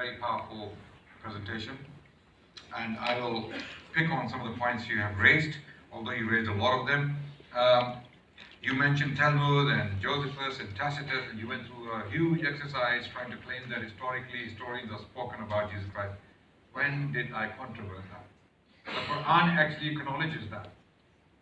very powerful presentation, and I will pick on some of the points you have raised, although you raised a lot of them. You mentioned Talmud and Josephus and Tacitus, and you went through a huge exercise trying to claim that historically historians have spoken about Jesus Christ. When did I controvert that? The Quran actually acknowledges that.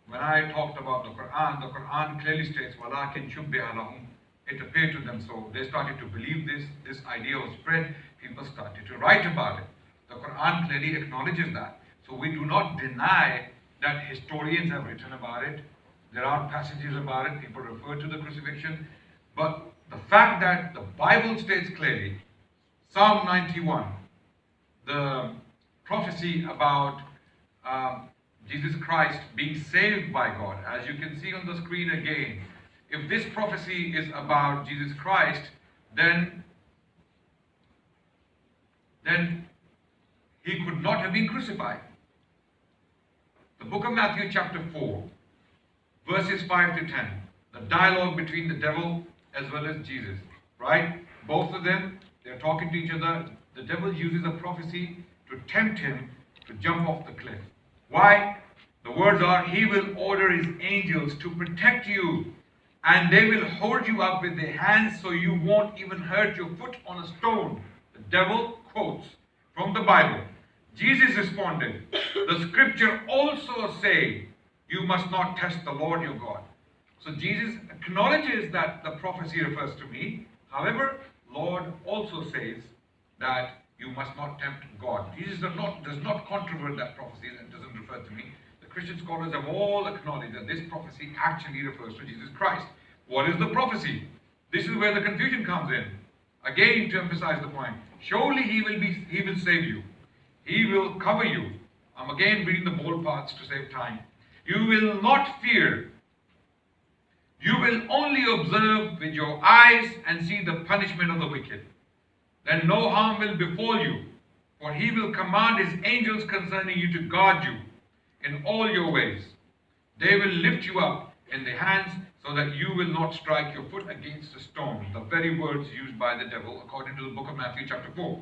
When I talked about the Quran clearly states, وَلَكِنْ شُبِّهَ لَهُمْ. It appeared to them, so they started to believe this idea was spread, people started to write about it. The Quran clearly acknowledges that. So we do not deny that historians have written about it. There are passages about it, people refer to the crucifixion. But the fact that the Bible states clearly, Psalm 91, the prophecy about Jesus Christ being saved by God, as you can see on the screen again, if this prophecy is about Jesus Christ, then he could not have been crucified. The book of Matthew chapter 4, verses 5 to 10, the dialogue between the devil as well as Jesus, right? Both of them, they're talking to each other. The devil uses a prophecy to tempt him to jump off the cliff. Why? The words are, he will order his angels to protect you, and they will hold you up with their hands so you won't even hurt your foot on a stone. The devil quotes from the Bible. Jesus responded, the scripture also say, you must not test the Lord your God. So Jesus acknowledges that the prophecy refers to me. However, Lord also says that you must not tempt God. Jesus does not controvert that prophecy, that doesn't refer to me. The Christian scholars have all acknowledged that this prophecy actually refers to Jesus Christ. What is the prophecy? This is where the confusion comes in. Again, to emphasize the point, surely he will save you. He will cover you. I'm again reading the bold parts to save time. You will not fear. You will only observe with your eyes and see the punishment of the wicked. Then no harm will befall you, for he will command his angels concerning you to guard you in all your ways. They will lift you up in their hands so that you will not strike your foot against a stone. The very words used by the devil according to the book of Matthew chapter 4.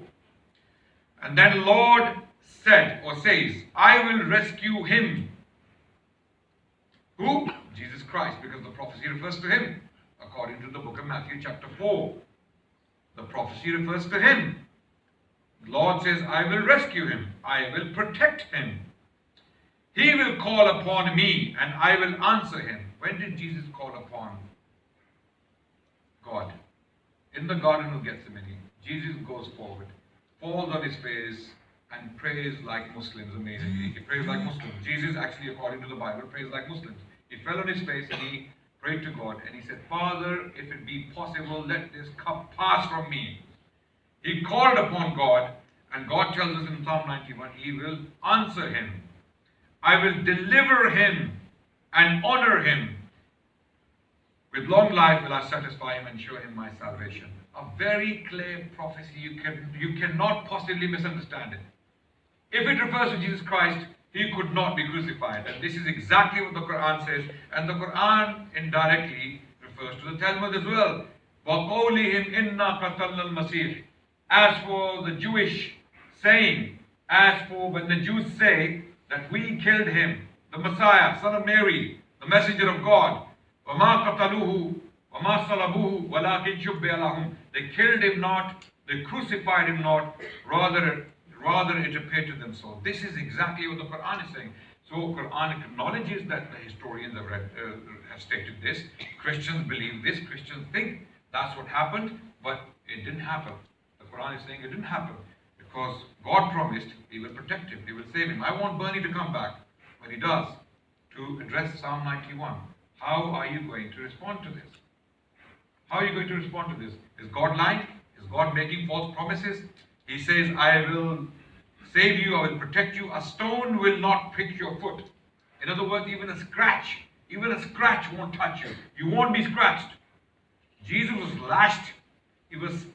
And then Lord said or says, I will rescue him. Who? Jesus Christ, because the prophecy refers to him. According to the book of Matthew chapter 4. The prophecy refers to him. The Lord says, I will rescue him. I will protect him. He will call upon me and I will answer him. When did Jesus call upon God? In the Garden of Gethsemane, Jesus goes forward, falls on his face and prays like Muslims, amazingly. He prays like Muslims. Jesus actually, according to the Bible, prays like Muslims. He fell on his face and he prayed to God and he said, Father, if it be possible, let this cup pass from me. He called upon God, and God tells us in Psalm 91, he will answer him. I will deliver him and honor him. With long life will I satisfy him and show him my salvation. A very clear prophecy. You cannot possibly misunderstand it. If it refers to Jesus Christ, he could not be crucified. And this is exactly what the Quran says. And the Quran indirectly refers to the Talmud as well. وَقَوْلِهِمْ إِنَّا قَتَلْنَا الْمَسِيحِ. As for the Jewish saying, as for when the Jews say that we killed him, the Messiah, son of Mary, the messenger of God, وَمَا قَتَلُوهُ وَمَا صَلَبُوهُ وَلَكِنْ شُبِّهَ لَهُمْ. They killed him not, they crucified him not, rather it appeared to them so. This is exactly what the Quran is saying. So Quran acknowledges that the historians have stated this. Christians believe this. Christians think that's what happened, but it didn't happen. The Quran is saying it didn't happen because God promised he will protect him, he will save him. I want Bernie to come back when he does to address Psalm 91. How are you going to respond to this? How are you going to respond to this? Is God lying? Is God making false promises? He says, I will save you, I will protect you. A stone will not prick your foot. In other words, even a scratch won't touch you. You won't be scratched. Jesus was lashed. He was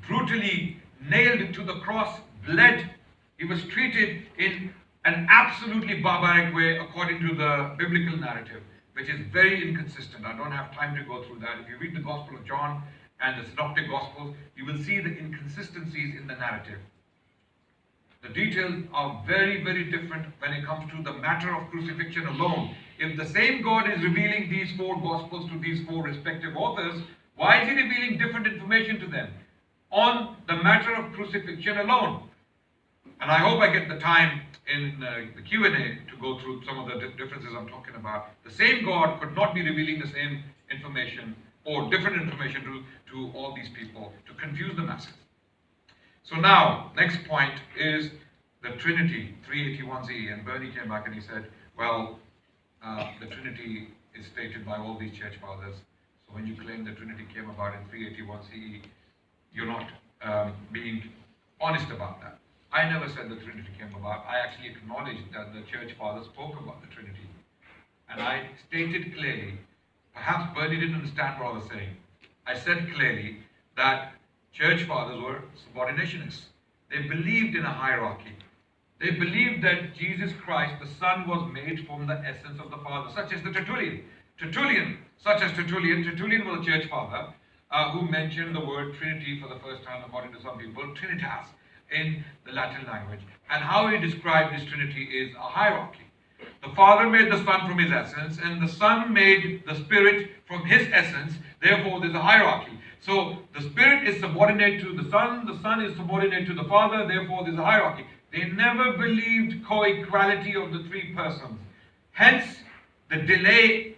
brutally nailed to the cross, bled. He was treated in an absolutely barbaric way according to the biblical narrative, which is very inconsistent. I don't have time to go through that. If you read the Gospel of John, and the Synoptic Gospels, you will see the inconsistencies in the narrative. The details are very, very different when it comes to the matter of crucifixion alone. If the same God is revealing these 4 Gospels to these 4 respective authors, why is He revealing different information to them on the matter of crucifixion alone? And I hope I get the time in the Q&A to go through some of the differences I'm talking about. The same God could not be revealing the same information or different information to all these people to confuse the masses. So now, next point is the Trinity, 381 CE. And Bernie came back and he said, well, the Trinity is stated by all these church fathers. So when you claim the Trinity came about in 381 CE, you're not being honest about that. I never said the Trinity came about. I actually acknowledged that the church fathers spoke about the Trinity. And I stated clearly, perhaps Bernie didn't understand what I was saying. I said clearly that church fathers were subordinationists. They believed in a hierarchy. They believed that Jesus Christ, the Son, was made from the essence of the Father, such as the Tertullian. Tertullian was a church father who mentioned the word Trinity for the first time, according to some people, Trinitas, in the Latin language. And how he described this Trinity is a hierarchy. The Father made the Son from His essence, and the Son made the Spirit from His essence. Therefore, there's a hierarchy. So, the Spirit is subordinate to the Son is subordinate to the Father, therefore there's a hierarchy. They never believed co-equality of the 3 persons. Hence, the delay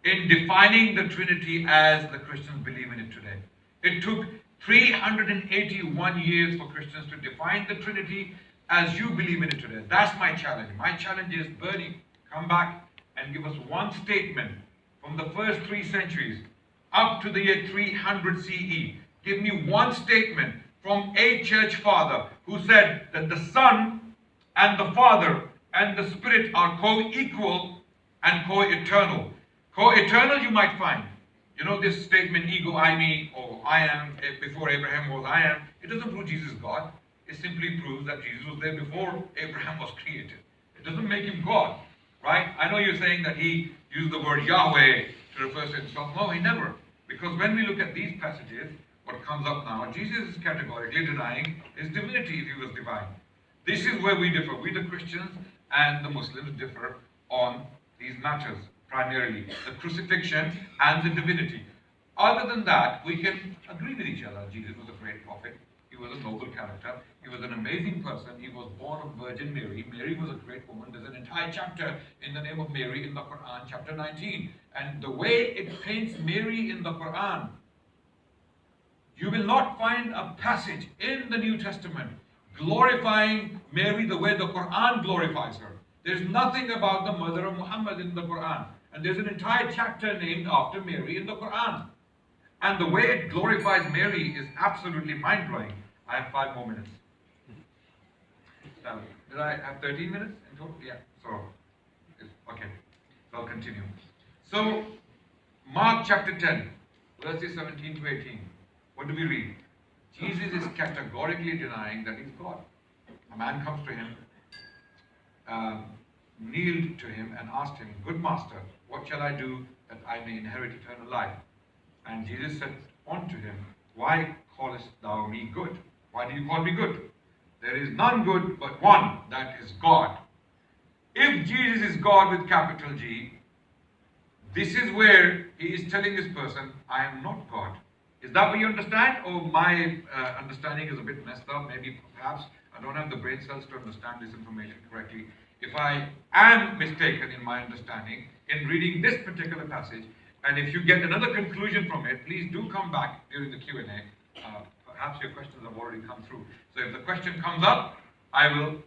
in defining the Trinity as the Christians believe in it today. It took 381 years for Christians to define the Trinity as you believe in it today. That's my challenge. My challenge is, Bernie, come back and give us one statement from the first 3 centuries up to the year 300 CE. Give me one statement from a church father who said that the Son and the Father and the Spirit are co-equal and co-eternal. Co-eternal you might find. You know this statement, ego eimi, or I am, before Abraham was I am. It doesn't prove Jesus is God. It simply proves that Jesus was there before Abraham was created. It doesn't make Him God, right? I know you're saying that He used the word Yahweh to refer to Himself. No, He never. Because when we look at these passages, what comes up now, Jesus is categorically denying His divinity if He was divine. This is where we differ. We, the Christians and the Muslims, differ on these matters, primarily the crucifixion and the divinity. Other than that, we can agree with each other. Jesus was a great prophet. He was a noble character. He was an amazing person. He was born of Virgin Mary. Mary was a great woman. There's an entire chapter in the name of Mary in the Quran, chapter 19. And the way it paints Mary in the Quran, you will not find a passage in the New Testament glorifying Mary the way the Quran glorifies her. There's nothing about the mother of Muhammad in the Quran. And there's an entire chapter named after Mary in the Quran. And the way it glorifies Mary is absolutely mind-blowing. I have 5 more minutes. Did I have 13 minutes in total? Yeah. So, okay. So I'll continue. So, Mark chapter 10, verses 17 to 18. What do we read? Jesus is categorically denying that He's God. A man comes to Him, kneeled to Him and asked Him, "Good Master, what shall I do that I may inherit eternal life?" And Jesus said unto him, "Why callest thou me good? Why do you call me good? There is none good but one, that is God." If Jesus is God with capital G, this is where He is telling this person, I am not God. Is that what you understand? Or my understanding is a bit messed up? Maybe, perhaps, I don't have the brain cells to understand this information correctly. If I am mistaken in my understanding in reading this particular passage, and if you get another conclusion from it, please do come back during the Q&A. Perhaps your questions have already come through. So if the question comes up, I will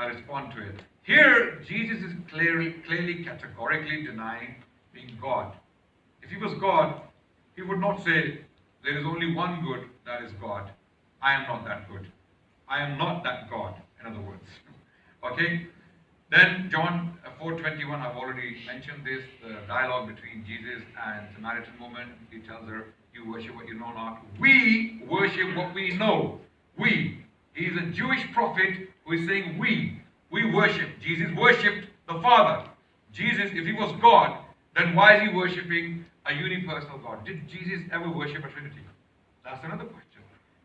respond to it. Here, Jesus is clearly, categorically denying being God. If He was God, He would not say, there is only one good, that is God. I am not that good. I am not that God, in other words. Okay? Then John 4:21, I've already mentioned this, the dialogue between Jesus and Samaritan woman. He tells her, "You worship what you know not. We worship what we know." We. He is a Jewish prophet who is saying we. We worship. Jesus worshipped the Father. Jesus, if He was God, then why is He worshipping a unipersonal God? Did Jesus ever worship a Trinity? That's another question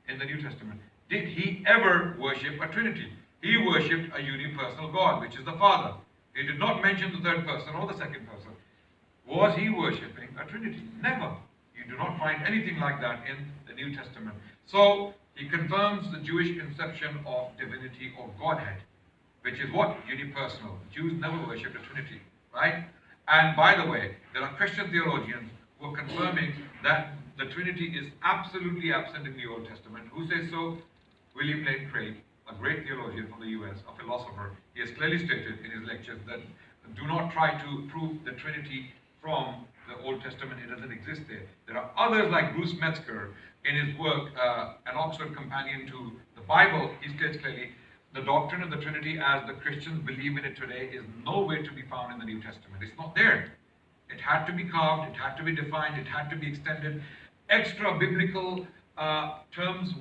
in the New Testament. Did he ever worship a Trinity? He worshipped a unipersonal God, which is the Father. He did not mention the third person or the second person. Was he worshipping a Trinity? Never. You do not find anything like that in the New Testament. So he confirms the Jewish conception of divinity or Godhead, which is what? Unipersonal. Jews never worshipped a Trinity, right? And by the way, there are Christian theologians who are confirming that the Trinity is absolutely absent in the Old Testament. Who says so? William Lane Craig, a great theologian from the US, a philosopher. He has clearly stated in his lectures that do not try to prove the Trinity from the Old Testament. It doesn't exist there. There are others like Bruce Metzger in his work, An Oxford Companion to the Bible. He states clearly, the doctrine of the Trinity as the Christians believe in it today is nowhere to be found in the New Testament. It's not there. It had to be carved, it had to be defined, it had to be extended. Extra biblical terms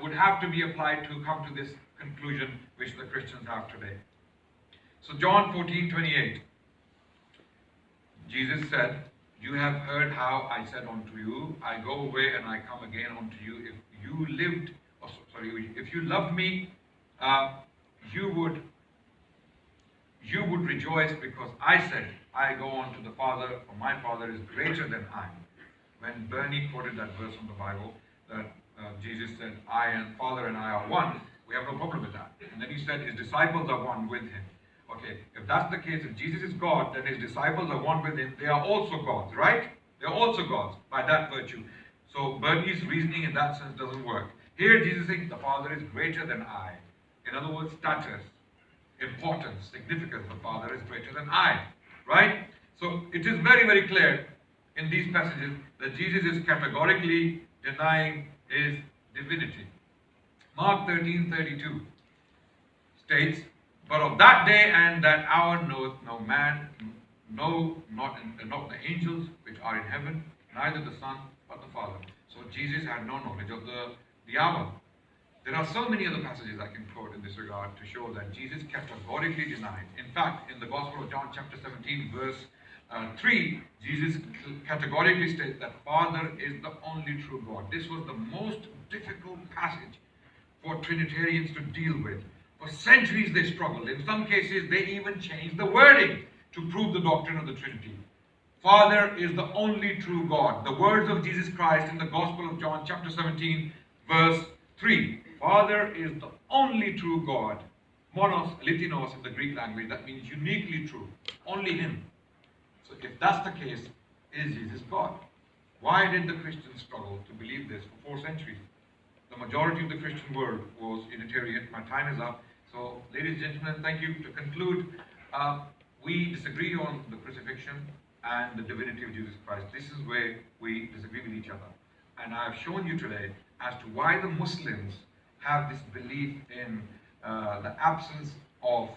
would have to be applied to come to this conclusion which the Christians have today. So John 14:28, Jesus said, you have heard how I said unto you, I go away and I come again unto you. If you loved me, you would rejoice, because I said, I go on to the Father, for my Father is greater than I. When Bernie quoted that verse from the Bible, that Jesus said, I and Father and I are one, we have no problem with that. And then he said, his disciples are one with him. Okay, if that's the case, if Jesus is God, then his disciples are one with him. They are also gods, right? They are also gods by that virtue. So Bernie's reasoning in that sense doesn't work. Here Jesus is saying, the Father is greater than I. In other words, status, importance, significance, the Father is greater than I. Right? So it is very, very clear in these passages that Jesus is categorically denying his divinity. Mark 13:32 states, but of that day and that hour knoweth no man, no, not the angels which are in heaven, neither the Son, but the Father. So Jesus had no knowledge of the hour. There are so many other passages I can quote in this regard to show that Jesus categorically denied. In fact, in the Gospel of John chapter 17 verse 3, Jesus categorically states that Father is the only true God. This was the most difficult passage for Trinitarians to deal with. For centuries they struggled. In some cases they even changed the wording to prove the doctrine of the Trinity. Father is the only true God. The words of Jesus Christ in the Gospel of John chapter 17 verse 3. Father is the only true God. Monos, lithinos in the Greek language, that means uniquely true. Only him. So if that's the case, is Jesus God? Why did the Christians struggle to believe this for 4 centuries? The majority of the Christian world was Unitarian. My time is up. So, ladies and gentlemen, thank you. To conclude, we disagree on the crucifixion and the divinity of Jesus Christ. This is where we disagree with each other. And I have shown you today as to why the Muslims have this belief in the absence of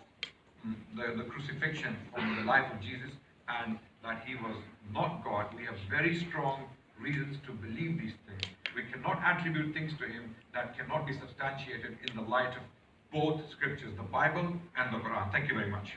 the crucifixion from the life of Jesus, and that he was not God. We have very strong reasons to believe these things. We cannot attribute things to him that cannot be substantiated in the light of both scriptures, the Bible and the Quran. Thank you very much.